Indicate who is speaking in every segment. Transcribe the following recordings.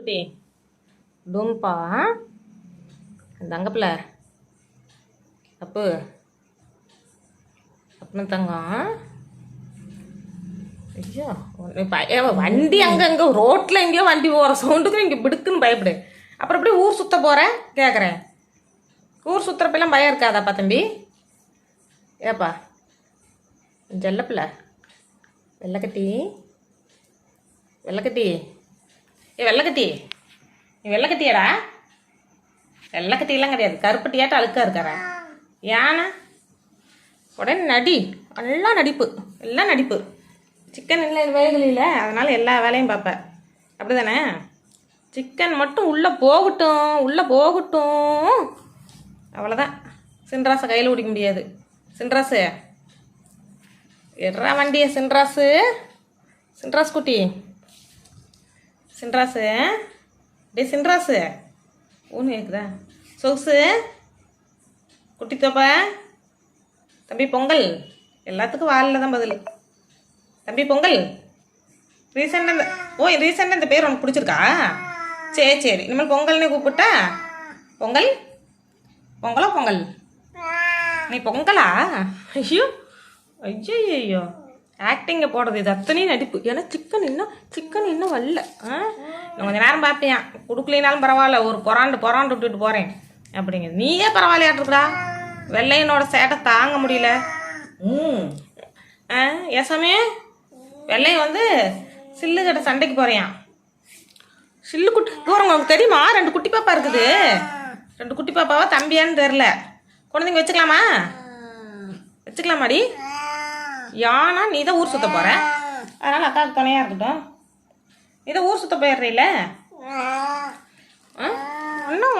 Speaker 1: குட்டி டூம்பா அந்த அங்கப்பில் அப்பு அப்படின்னு தங்கம். ஐயோ வண்டி அங்கங்கே ரோட்டில் எங்கேயோ வண்டி போகிற சவுண்டுக்கும் இங்கே பிடுக்குன்னு பயப்படு. அப்புறம் எப்படி ஊர் சுற்ற போகிறேன் கேட்குறேன். ஊர் சுற்றுறப்பெல்லாம் பயம் இருக்காதாப்பா தம்பி? ஏப்பா ஜெல்லப்பில்ல வெள்ளைக்கட்டி வெள்ளைக்கட்டி வெள்ளைக்கட்டி நீ வெள்ளைக்கட்டியாடா? வெள்ளைக்கட்டியெல்லாம் கிடையாது, கருப்பட்டியாட்ட அழுக்கா இருக்காரா? ஏன்னா உடனே நடி, எல்லாம் நடிப்பு, எல்லாம் நடிப்பு. சிக்கன் இல்லை வேகலையில், அதனால் எல்லா வேலையும் பார்ப்பேன். அப்படி தானே? சிக்கன் மட்டும் உள்ளே போகட்டும், உள்ளே போகட்டும், அவ்வளோதான். சின்ராசை கையில் பிடிக்க முடியாது. சின்ராசு எட்ரா வண்டியை. சின்ராஸ் குட்டி, சின்ராசு டே சின்ராசு ஒன்று கேட்குதா? சொகுசு குட்டி தோப்பா தம்பி பொங்கல். எல்லாத்துக்கும் வாலில் தான் பதில். தம்பி பொங்கல் ரீசெண்டாக இந்த பேர் உனக்கு பிடிச்சிருக்கா? சரி இனிமேல் பொங்கல்னே கூப்பிட்டா பொங்கல் பொங்கல் நீ பொங்கலா? ஐயோ ஐயோ ஆக்டிங்கை போடுறது இது அத்தனையும் நடிப்பு. ஏன்னா சிக்கன் இன்னும் வரல. நான் கொஞ்சம் நேரம் பார்ப்பேன், கொடுக்கலினாலும் பரவாயில்ல, ஒரு பொறாண்டு விட்டுட்டு போகிறேன் அப்படிங்க. நீயே பரவாயில்லையாட்டுருக்குடா. வெள்ளையனோட சேட்டை தாங்க முடியல. ஏசாமே வெள்ளையன் சில்லு கட்ட சண்டைக்கு போகிறேன். சில்லு குட்டி தூரம் உங்களுக்கு தெரியுமா? 2 குட்டி பாப்பா இருக்குது. 2 குட்டி பாப்பாவா தம்பியான்னு தெரில. குழந்தைங்க வச்சுக்கலாமாடி? யானா நீ தான் ஊர் சுற்ற போகிற, அதனால் அக்காவுக்கு துணையாக இருக்கட்டும். நீ தான் ஊர் சுற்ற போயிடுறீல,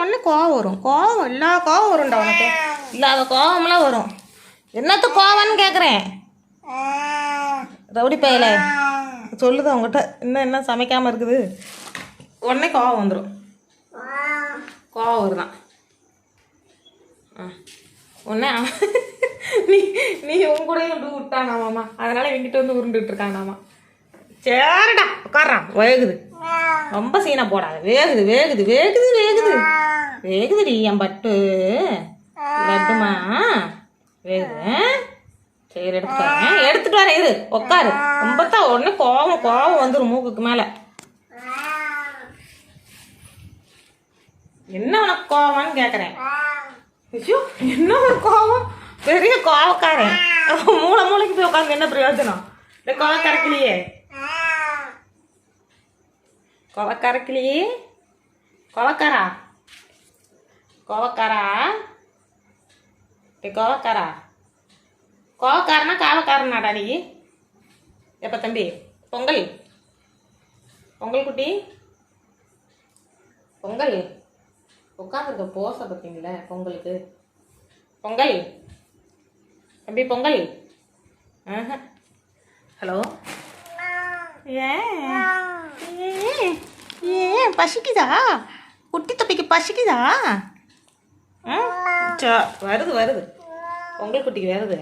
Speaker 1: ஒன்று கோவம் வரும். எல்லா கோவம் வரும்டா உனக்கு. இல்லாத கோவம்லாம் வரும். என்னத்த கோவம்னு கேட்குறேன். ரவுடி பையல சொல்லுது அவங்ககிட்ட, என்ன சமைக்காமல் இருக்குது. உடனே கோவம் வந்துடும். கோவம் வருதான் உடனே நீ உன் கூடயும் இப்படி விட்டானாமாம்மா, அதனால என்கிட்ட உருண்டுட்டு இருக்கானாமா. சரிடா உட்காரான். வேகுது, ரொம்ப சீனா போடாது. வேகுதுடி என் பட்டு லட்டுமா வேகுது. சரி எடுத்துட்டு வரேன் இரு, உட்காரு. ரொம்ப தான் உடனே கோவம் வந்துடும் மூக்குக்கு மேலே. என்ன உனக்கு கோவம்னு கேட்குறேன். ஐயோ என்ன ஒரு கோவம், பெரிய கோவக்காரன். மூளைக்கு போய் உட்காந்து என்ன பிரயோஜனம்? இந்த கோவக்கரைக்கலையே கோவக்காரனா காவக்காரனாடா நீ? எப்ப தம்பி பொங்கல் குட்டி பொங்கல் உட்காந்துருக்க போசை பார்த்தீங்களா? பொங்கலுக்கு பொங்கல் தம்பி பொங்கல். ஹலோ ஏன் பசிக்குதா? குட்டி தப்பிக்கு பசிக்குதா? வருது பொங்கல் குட்டிக்கு வருது.